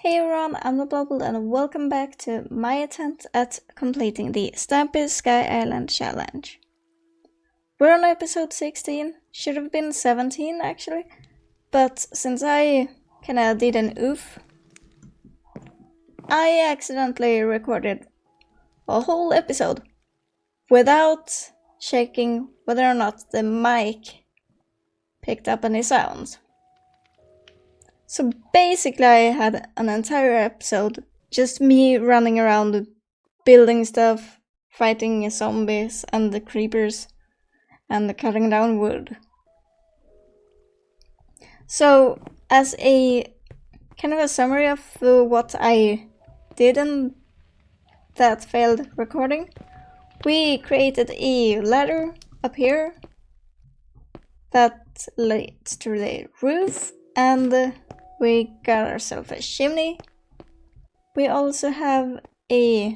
Hey everyone, I'm theblubbled and welcome back to my attempt at completing the Stampy Sky Island challenge. We're on episode 16, should have been 17 actually, but since I kinda did an oof, I accidentally recorded a whole episode without checking whether or not the mic picked up any sounds. So basically I had an entire episode, just me running around building stuff, fighting zombies and the creepers, and cutting down wood. So as a kind of a summary of what I did in that failed recording, we created a ladder up here that leads to the roof, and we got ourselves a chimney. We also have a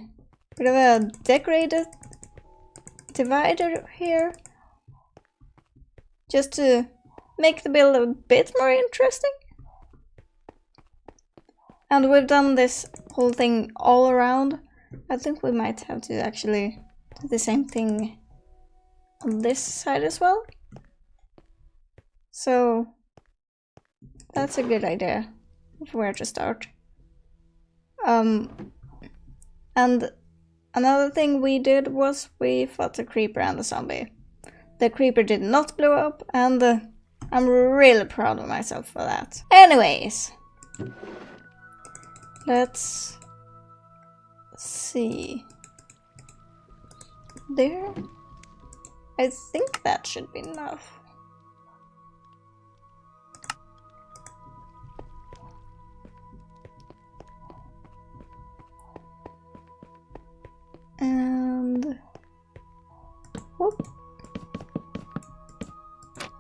bit of a decorated divider here, just to make the build a bit more interesting. And we've done this whole thing all around. I think we might have to actually do the same thing on this side as well. So that's a good idea of where to start. And another thing we did was we fought the creeper and the zombie. The creeper did not blow up, and I'm really proud of myself for that. Anyways, let's see. There? I think that should be enough. And whoop.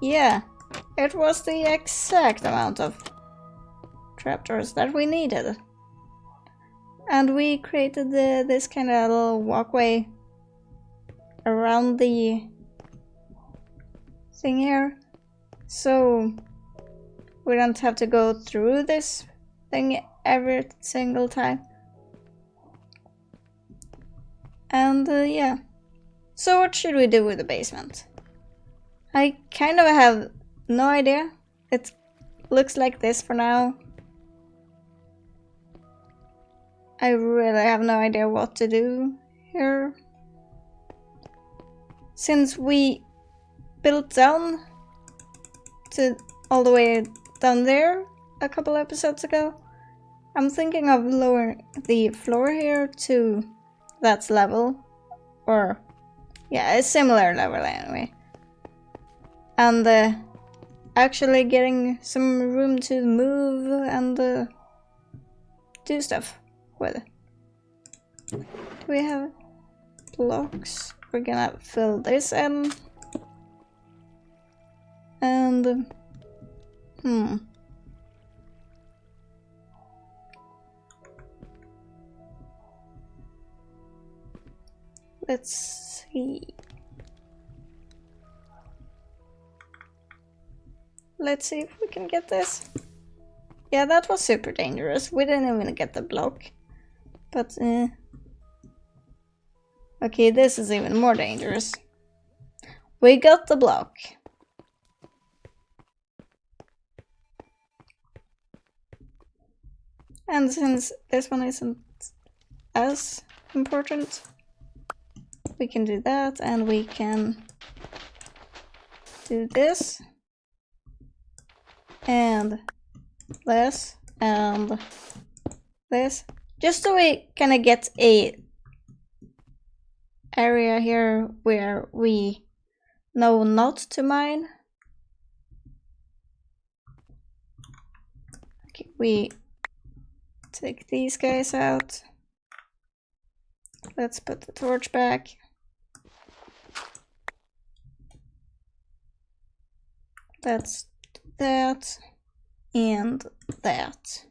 Yeah, it was the exact amount of trapdoors that we needed. And we created this kind of little walkway around the thing here, so we don't have to go through this thing every single time. And yeah, so what should we do with the basement? I kind of have no idea. It looks like this for now. I really have no idea what to do here. Since we built down to all the way down there a couple episodes ago, I'm thinking of lowering the floor here to that level, or yeah, a similar level anyway, and actually getting some room to move and do stuff with. Do we have blocks? We're gonna fill this in, and let's see. Let's see if we can get this. Yeah, that was super dangerous. We didn't even get the block. But, okay, this is even more dangerous. We got the block. And since this one isn't as important, we can do that, and we can do this, and this, and this, just so we kind of get a area here where we know not to mine. Okay, we take these guys out. Let's put the torch back. Let's do that and that.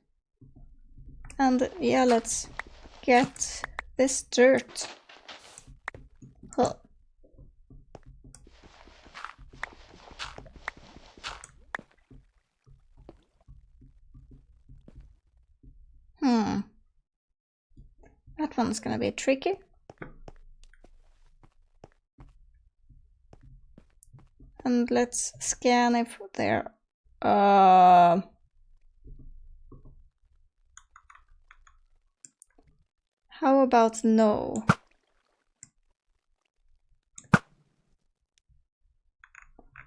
And yeah, let's get this dirt. Huh. That one's gonna be tricky. And let's scan if there... How about no?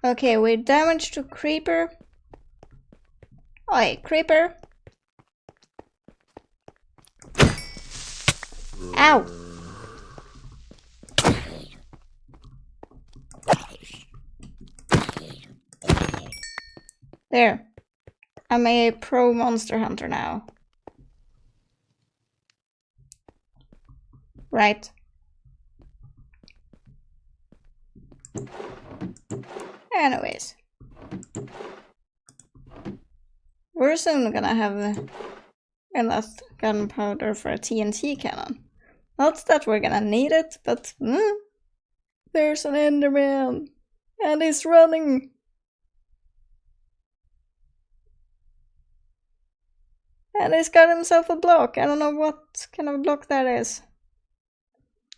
Okay, we damaged to creeper. Oi, creeper! Ow! There. I'm a pro monster hunter now. Right. Anyways. We're soon gonna have enough gunpowder for a TNT cannon. Not that we're gonna need it, but there's an Enderman! And he's running! And he's got himself a block. I don't know what kind of block that is.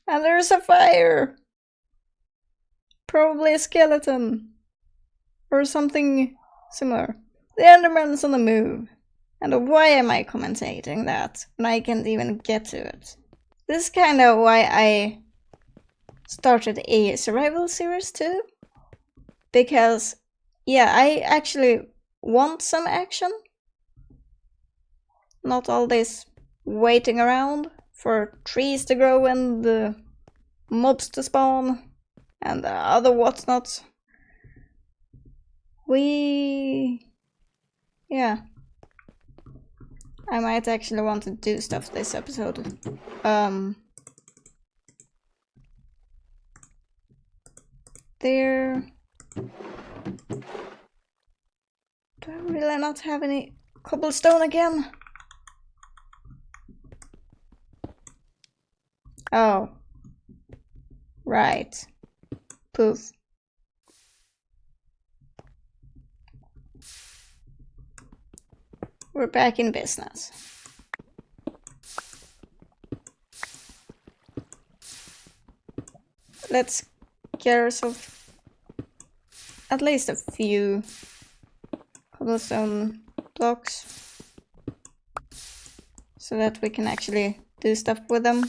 And there's a fire! Probably a skeleton. Or something similar. The Enderman's on the move. And why am I commentating that when I can't even get to it? This is kind of why I started a survival series too. Because, yeah, I actually want some action. Not all this waiting around for trees to grow and the mobs to spawn and other whatnots. Yeah. I might actually want to do stuff this episode. There... Do I really not have any cobblestone again? Oh. Right. Poof. We're back in business. Let's get ourselves at least a few cobblestone blocks so that we can actually do stuff with them.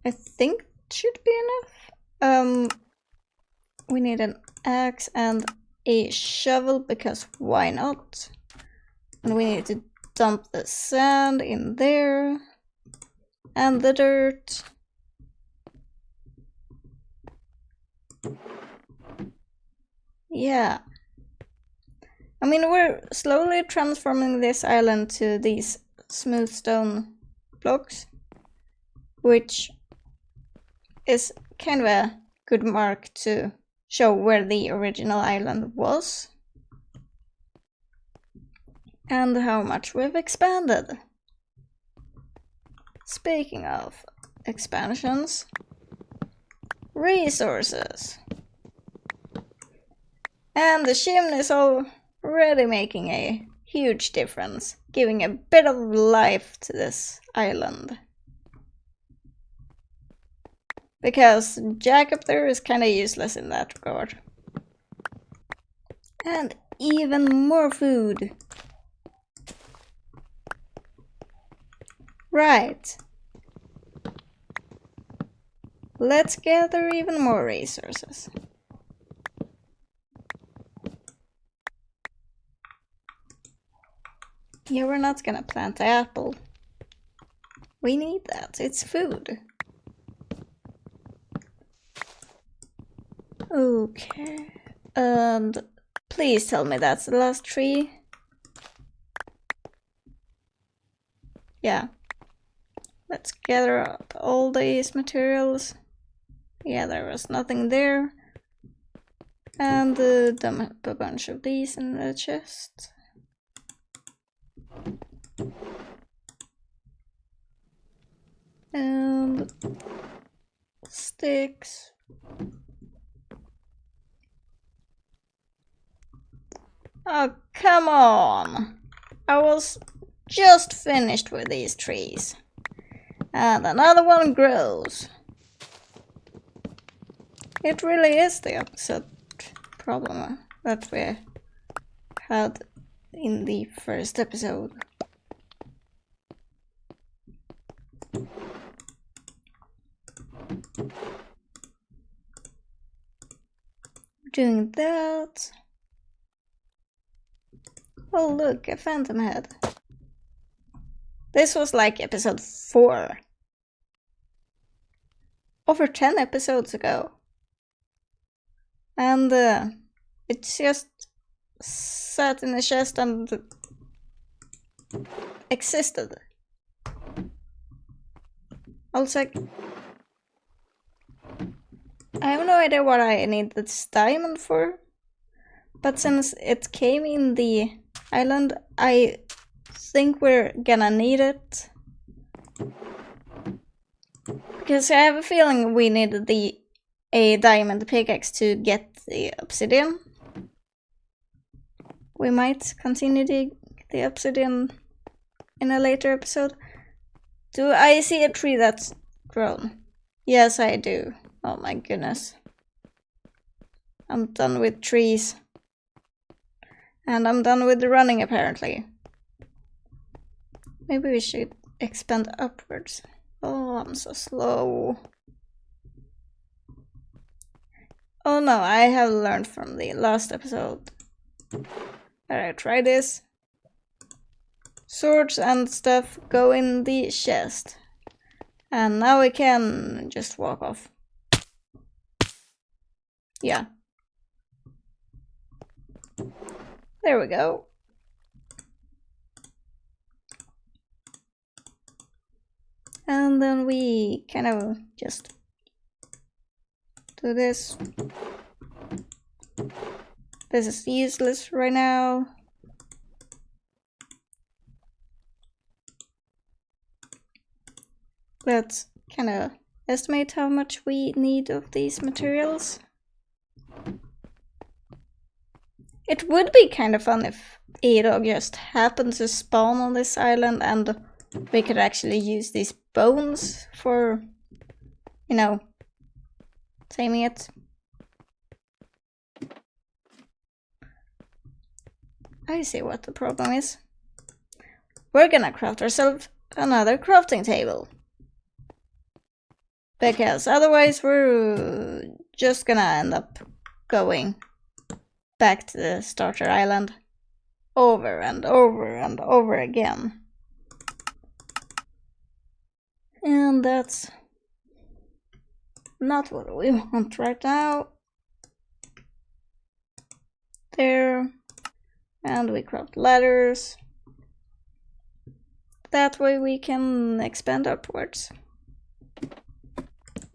I think it should be enough. We need an axe and a shovel because why not? And we need to dump the sand in there and the dirt. Yeah. I mean, we're slowly transforming this island to these smooth stone blocks, which is kind of a good mark to show where the original island was and how much we've expanded. Speaking of expansions, resources. And the chimney is already making a huge difference, giving a bit of life to this island. Because Jack up there is kinda useless in that regard. And even more food. Right. Let's gather even more resources. Yeah, we're not gonna plant the apple. We need that, it's food. Okay, and please tell me that's the last tree. Yeah. Let's gather up all these materials. Yeah, there was nothing there. And dump a bunch of these in the chest. And sticks. Oh, come on! I was just finished with these trees. And another one grows. It really is the opposite problem that we had in the first episode. Doing that. Oh look, a phantom head. This was like episode 4. Over 10 episodes ago. And it just sat in the chest and existed. Also, I have no idea what I need this diamond for. But since it came in the island, I think we're gonna need it. Because I have a feeling we needed a diamond pickaxe to get the obsidian. We might continue the obsidian in a later episode. Do I see a tree that's grown? Yes, I do. Oh my goodness. I'm done with trees. And I'm done with the running, apparently. Maybe we should expand upwards. Oh, I'm so slow. Oh no, I have learned from the last episode. Alright, try this. Swords and stuff go in the chest. And now we can just walk off. Yeah. There we go. And then we kind of just do this. This is useless right now. Let's kind of estimate how much we need of these materials. It would be kind of fun if A-Dog just happened to spawn on this island and we could actually use these bones for, you know, taming it. I see what the problem is. We're gonna craft ourselves another crafting table. Because otherwise we're just gonna end up going back to the starter island over and over and over again. And that's not what we want right now. There. And we craft ladders. That way we can expand upwards.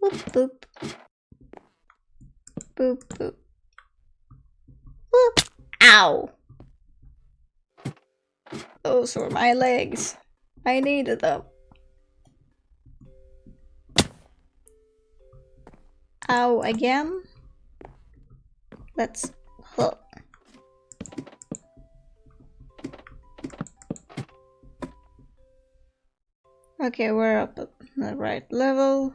Boop, boop. Boop, boop. Boop. Ow! Those were my legs. I needed them. Ow again. Let's hook. Okay, we're up at the right level.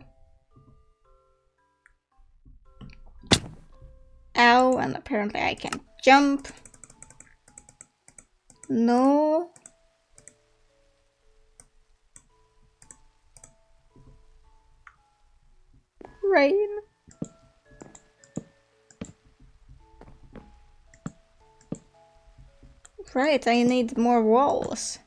Ow, and apparently I can jump. No. Rain. Right, I need more walls.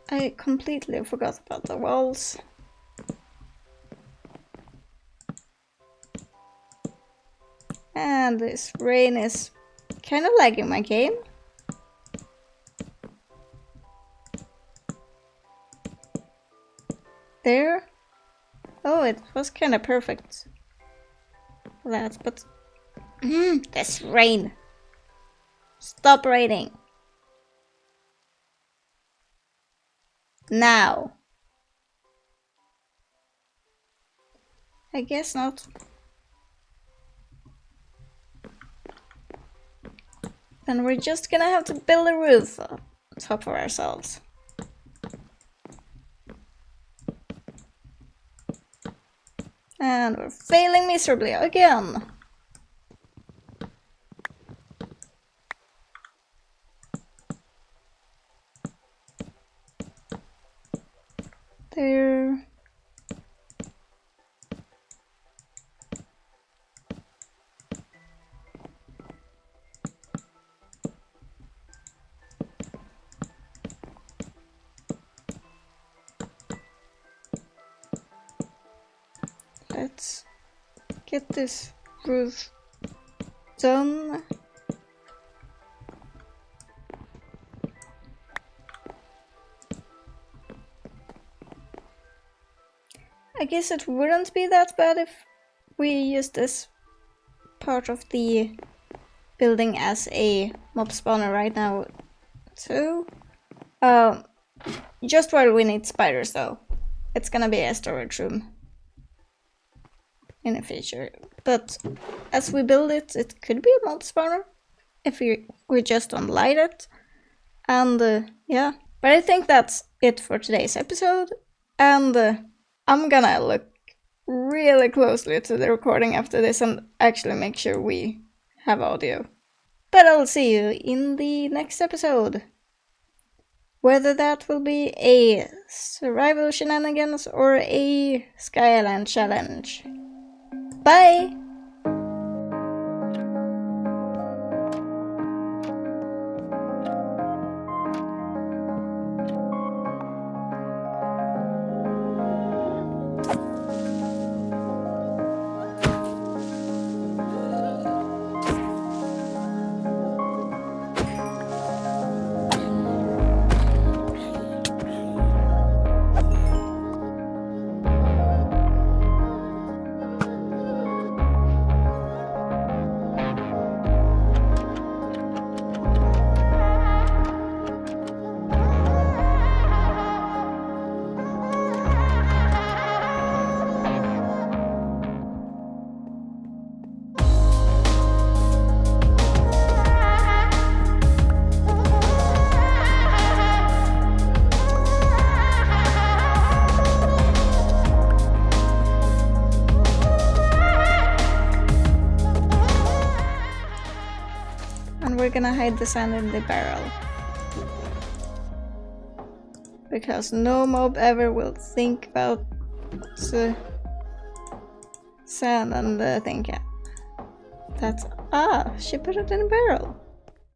I completely forgot about the walls. And this rain is kind of lagging my game. There. Oh, it was kind of perfect. That, but this rain. Stop raining. Now. I guess not. Then we're just gonna have to build a roof on top of ourselves. And we're failing miserably again. There. Let's get this roof done. I guess it wouldn't be that bad if we use this part of the building as a mob spawner right now too. Just while we need spiders though. It's gonna be a storage room in the future. But as we build it, it could be a mob spawner if we just don't light it. And yeah, but I think that's it for today's episode. And I'm gonna look really closely to the recording after this and actually make sure we have audio. But I'll see you in the next episode. Whether that will be a survival shenanigans or a Skyland challenge. Bye! We're gonna hide the sand in the barrel. Because no mob ever will think about sand and think, yeah, that's, she put it in a barrel.